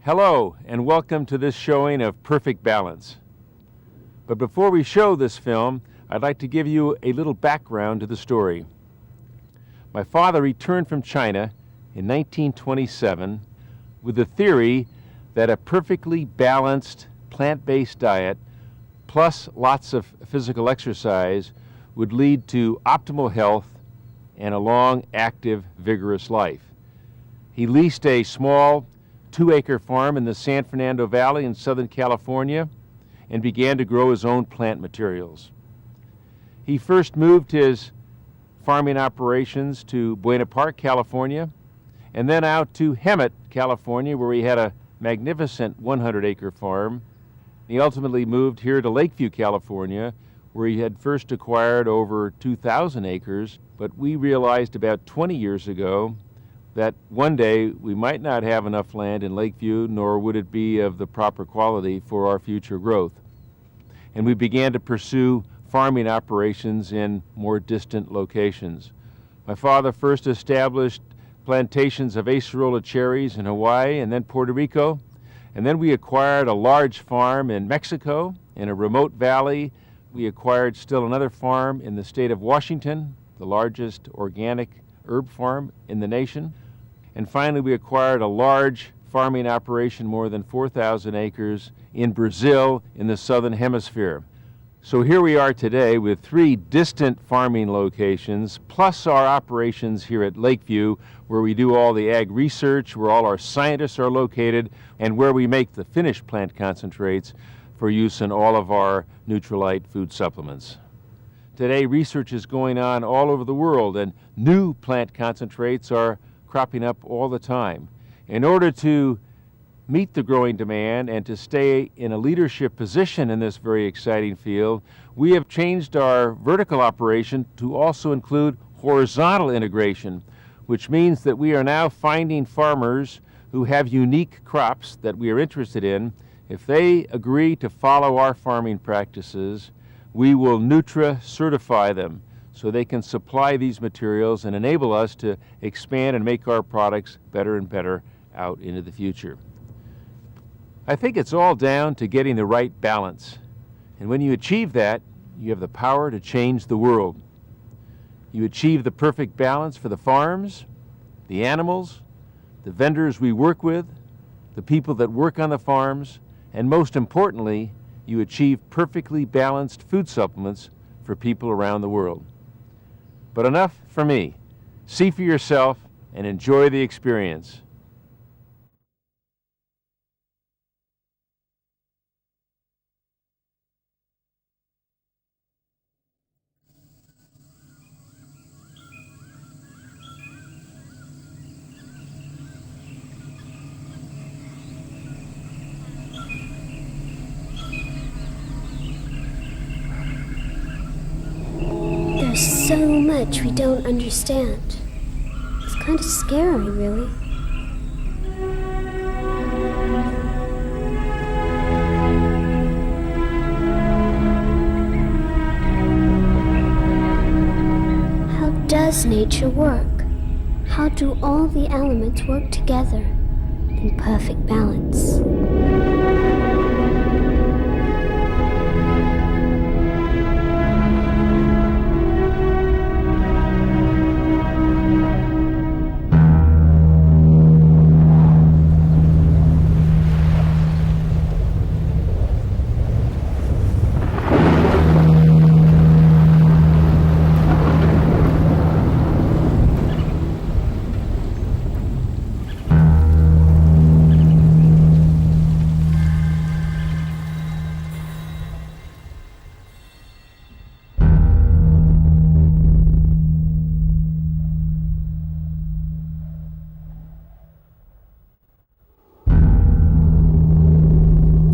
Hello, and welcome to this showing of Perfect Balance. But before we show this film, I'd like to give you a little background to the story. My father returned from China in 1927 with the theory that a perfectly balanced plant-based diet plus lots of physical exercise would lead to optimal health and a long, active, vigorous life. He leased a small 2-acre farm in the San Fernando Valley in Southern California and began to grow his own plant materials. He first moved his farming operations to Buena Park, California, and then out to Hemet, California, where he had a magnificent 100-acre farm. He ultimately moved here to Lakeview, California, where he had first acquired over 2,000 acres, but we realized about 20 years ago that one day we might not have enough land in Lakeview, nor would it be of the proper quality for our future growth. And we began to pursue farming operations in more distant locations. My father first established plantations of acerola cherries in Hawaii and then Puerto Rico, and then we acquired a large farm in Mexico in a remote valley. We acquired still another farm in the state of Washington, the largest organic herb farm in the nation. And finally, we acquired a large farming operation, more than 4,000 acres, in Brazil in the southern hemisphere. So here we are today with 3 distant farming locations, plus our operations here at Lakeview, where we do all the ag research, where all our scientists are located, and where we make the finished plant concentrates for use in all of our Nutrilite food supplements. Today, research is going on all over the world, and new plant concentrates are cropping up all the time. In order to meet the growing demand and to stay in a leadership position in this very exciting field, we have changed our vertical operation to also include horizontal integration, which means that we are now finding farmers who have unique crops that we are interested in. If they agree to follow our farming practices, we will Nutra certify them so they can supply these materials and enable us to expand and make our products better and better out into the future. I think it's all down to getting the right balance. And when you achieve that, you have the power to change the world. You achieve the perfect balance for the farms, the animals, the vendors we work with, the people that work on the farms, and most importantly, you achieve perfectly balanced food supplements for people around the world. But enough for me. See for yourself and enjoy the experience. There's so much we don't understand. It's kind of scary, really. How does nature work? How do all the elements work together in perfect balance?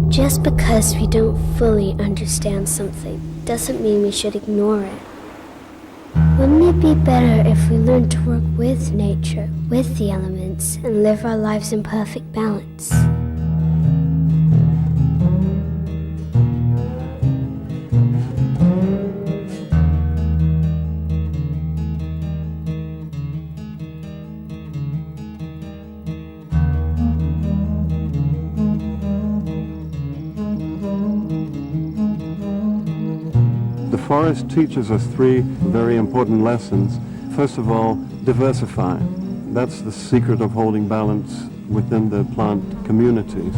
Just because we don't fully understand something doesn't mean we should ignore it. Wouldn't it be better if we learned to work with nature, with the elements, and live our lives in perfect balance? forest teaches us three very important lessons. First of all, diversify. That's the secret of holding balance within the plant communities.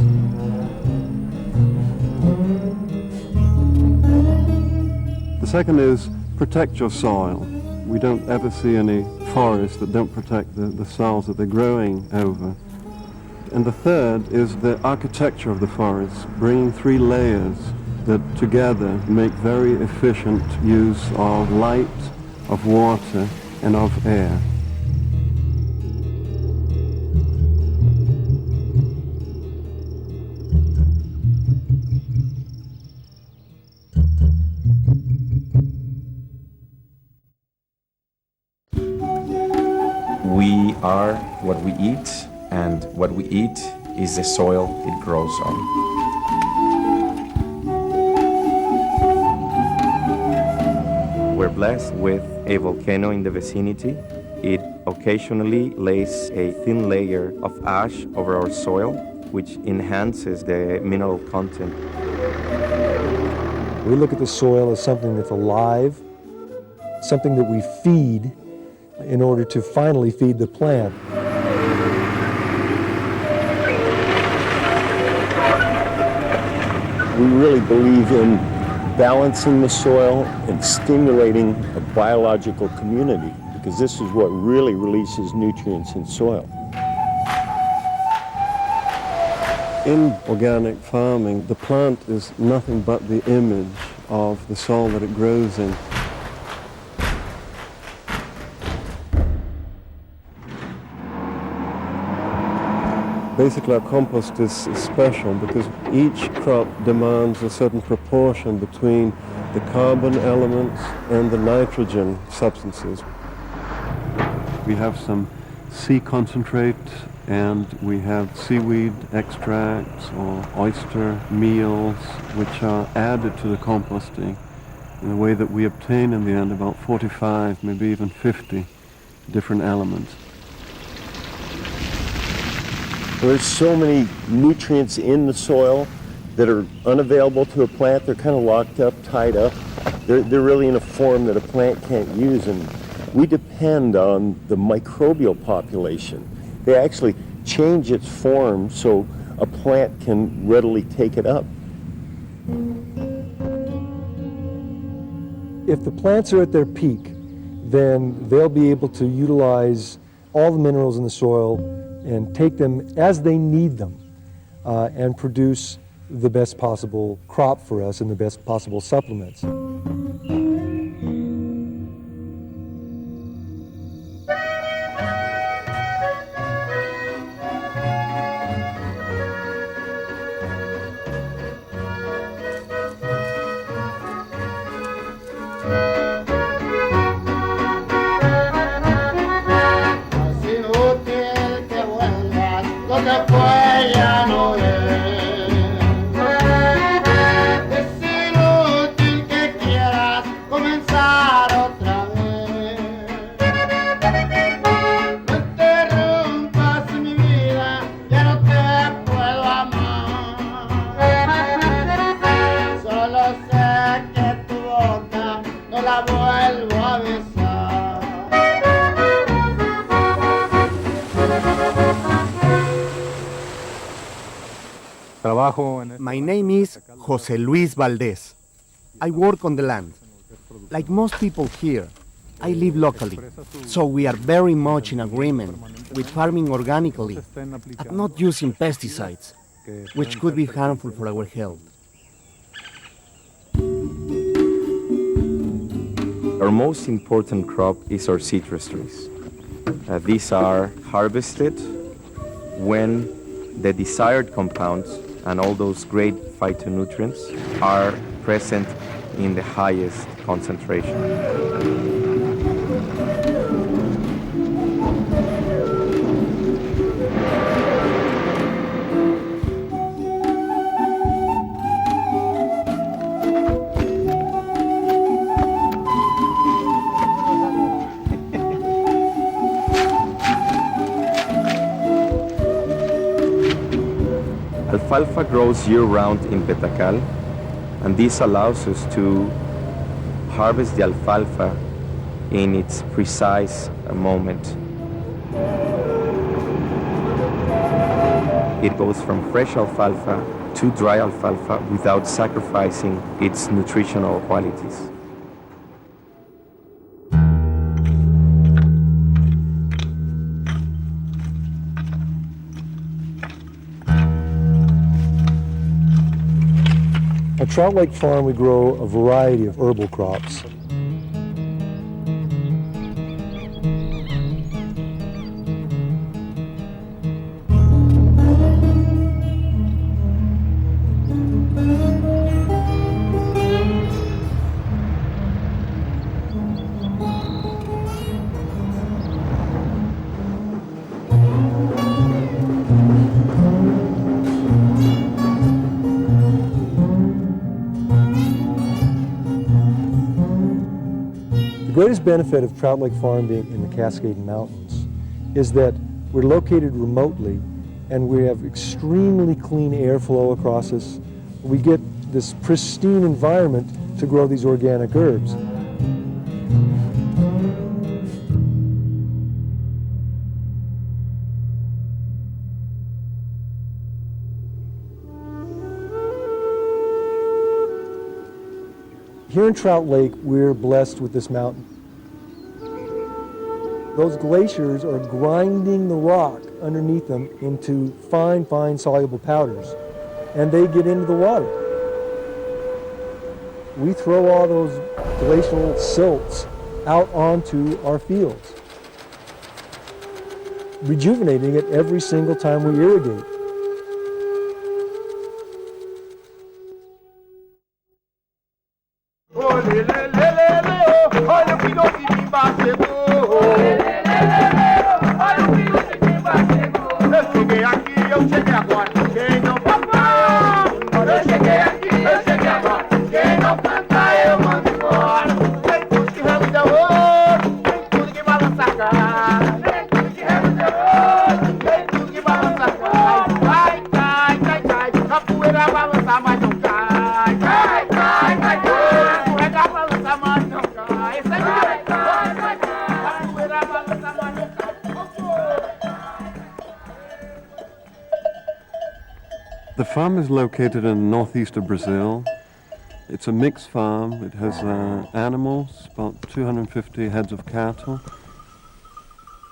The second is protect your soil. We don't ever see any forests that don't protect the soils that they're growing over. And the third is the architecture of the forest, bringing three layers that together make very efficient use of light, of water, and of air. We are what we eat, and what we eat is the soil it grows on. We're blessed with a volcano in the vicinity. It occasionally lays a thin layer of ash over our soil, which enhances the mineral content. We look at the soil as something that's alive, something that we feed in order to finally feed the plant. We really believe in balancing the soil and stimulating a biological community, because this is what really releases nutrients in soil. In organic farming, the plant is nothing but the image of the soil that it grows in. Basically, our compost is special because each crop demands a certain proportion between the carbon elements and the nitrogen substances. We have some sea concentrate, and we have seaweed extracts or oyster meals, which are added to the composting in a way that we obtain in the end about 45, maybe even 50 different elements. There's so many nutrients in the soil that are unavailable to a plant. They're kind of locked up, tied up. They're really in a form that a plant can't use, and we depend on the microbial population. They actually change its form so a plant can readily take it up. If the plants are at their peak, then they'll be able to utilize all the minerals in the soil and take them as they need them and produce the best possible crop for us and the best possible supplements. My name is Jose Luis Valdez. I work on the land. Like most people here, I live locally, so we are very much in agreement with farming organically and not using pesticides, which could be harmful for our health. Our most important crop is our citrus trees. These are harvested when the desired compounds and all those great phytonutrients are present in the highest concentration. Alfalfa grows year-round in Petacal, and this allows us to harvest the alfalfa in its precise moment. It goes from fresh alfalfa to dry alfalfa without sacrificing its nutritional qualities. At Trout Lake Farm, we grow a variety of herbal crops. The greatest benefit of Trout Lake Farm being in the Cascade Mountains is that we're located remotely and we have extremely clean airflow across us. We get this pristine environment to grow these organic herbs. Here in Trout Lake, we're blessed with this mountain. Those glaciers are grinding the rock underneath them into fine, fine soluble powders, and they get into the water. We throw all those glacial silts out onto our fields, rejuvenating it every single time we irrigate. The farm is located in the northeast of Brazil. It's a mixed farm. It has animals, about 250 heads of cattle.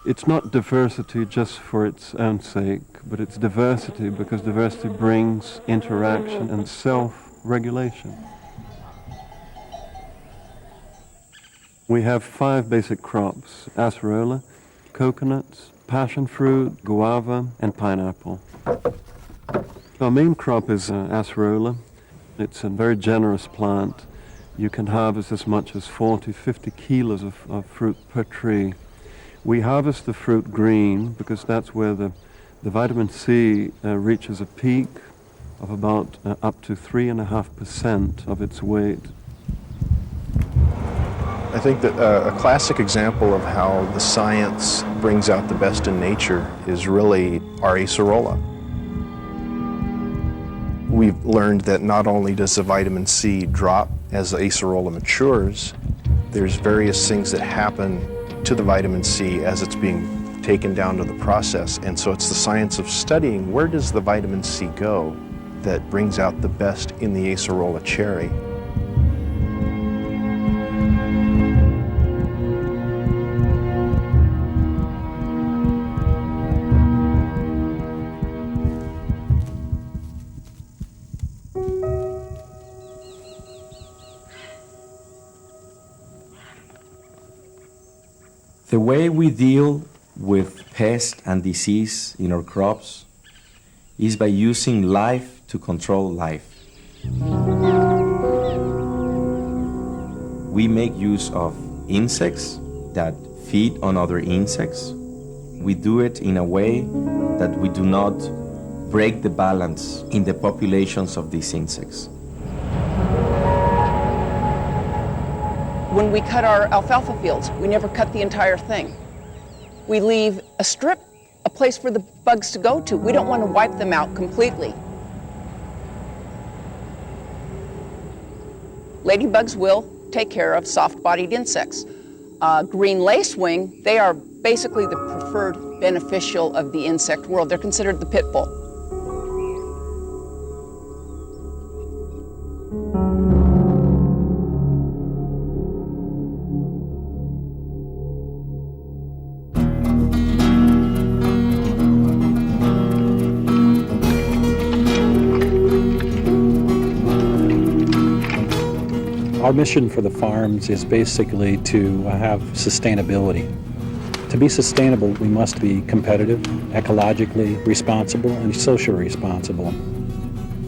It's not diversity just for its own sake, but it's diversity because diversity brings interaction and self-regulation. We have 5 basic crops: acerola, coconuts, passion fruit, guava, and pineapple. Our main crop is acerola. It's a very generous plant. You can harvest as much as 40, 50 kilos of fruit per tree. We harvest the fruit green because that's where the vitamin C reaches a peak of about up to 3.5% of its weight. I think that a classic example of how the science brings out the best in nature is really our acerola. We've learned that not only does the vitamin C drop as the acerola matures, there's various things that happen to the vitamin C as it's being taken down to the process. And so it's the science of studying where does the vitamin C go that brings out the best in the acerola cherry. The way we deal with pest and disease in our crops is by using life to control life. We make use of insects that feed on other insects. We do it in a way that we do not break the balance in the populations of these insects. When we cut our alfalfa fields, we never cut the entire thing. We leave a strip, a place for the bugs to go to. We don't want to wipe them out completely. Ladybugs will take care of soft-bodied insects. Green lacewing, they are basically the preferred beneficial of the insect world. They're considered the pit bull. Our mission for the farms is basically to have sustainability. To be sustainable, we must be competitive, ecologically responsible, and socially responsible.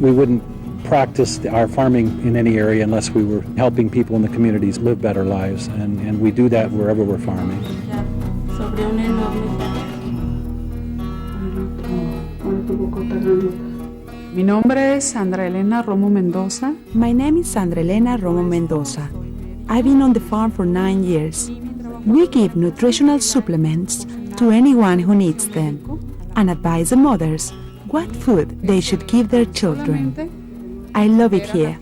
We wouldn't practice our farming in any area unless we were helping people in the communities live better lives, and we do that wherever we're farming. Mi nombre es Sandra Elena Romo Mendoza. My name is Sandra Elena Romo Mendoza. I've been on the farm for 9 years. We give nutritional supplements to anyone who needs them and advise the mothers what food they should give their children. I love it here.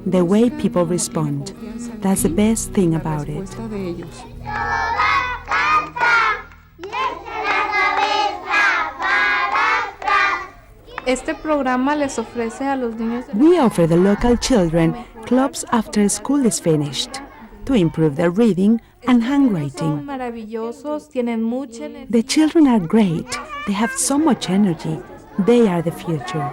The way people respond. That's the best thing about it. Este programa les ofrece a los niños. We offer the local children clubs after school is finished to improve their reading and handwriting. Maravillosos, tienen mucha energía. The children are great. They have so much energy. They are the future.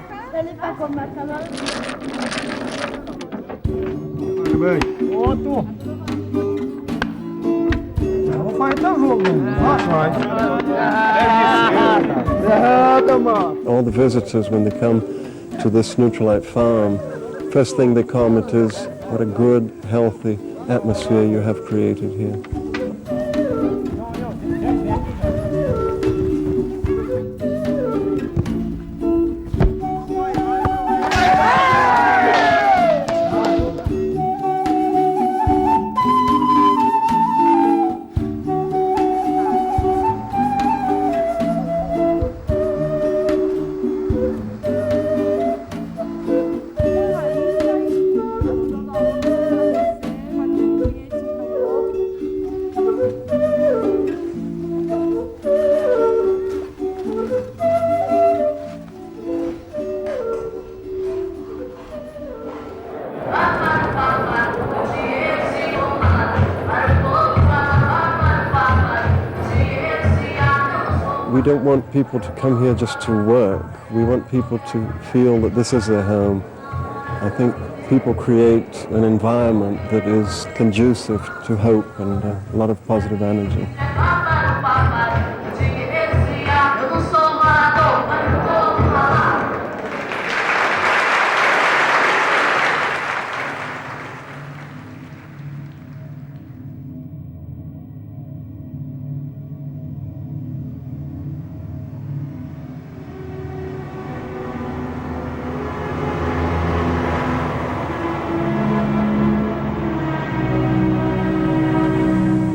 All the visitors, when they come to this Nutrilite farm, first thing they comment is, what a good, healthy atmosphere you have created here. We don't want people to come here just to work. We want people to feel that this is their home. I think people create an environment that is conducive to hope and a lot of positive energy.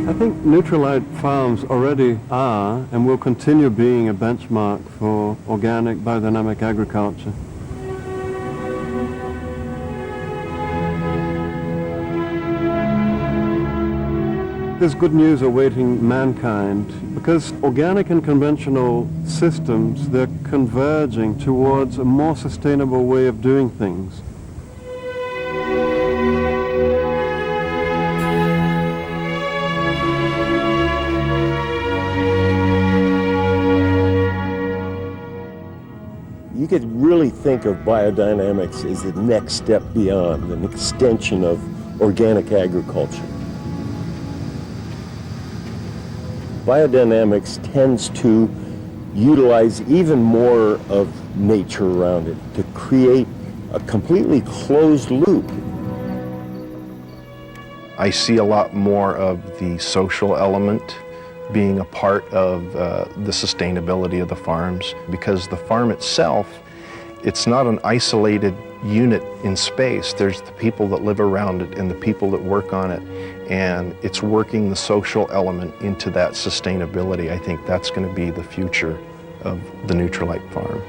I think Nutrilite farms already are and will continue being a benchmark for organic biodynamic agriculture. There's good news awaiting mankind because organic and conventional systems, they're converging towards a more sustainable way of doing things. You could really think of biodynamics as the next step beyond, an extension of organic agriculture. Biodynamics tends to utilize even more of nature around it to create a completely closed loop. I see a lot more of the social element being a part of the sustainability of the farms, because the farm itself, it's not an isolated unit in space. There's the people that live around it and the people that work on it, and it's working the social element into that sustainability. I think that's going to be the future of the Nutrilite farm.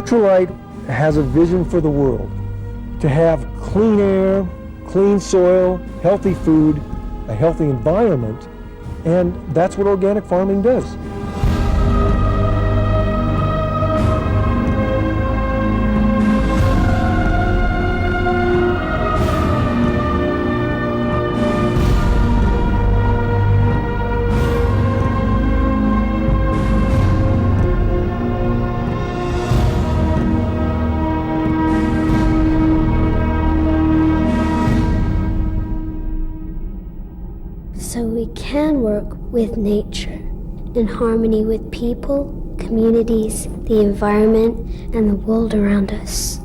Nutrilite has a vision for the world, to have clean air, clean soil, healthy food, a healthy environment, and that's what organic farming does. So we can work with nature in harmony with people, communities, the environment, and the world around us.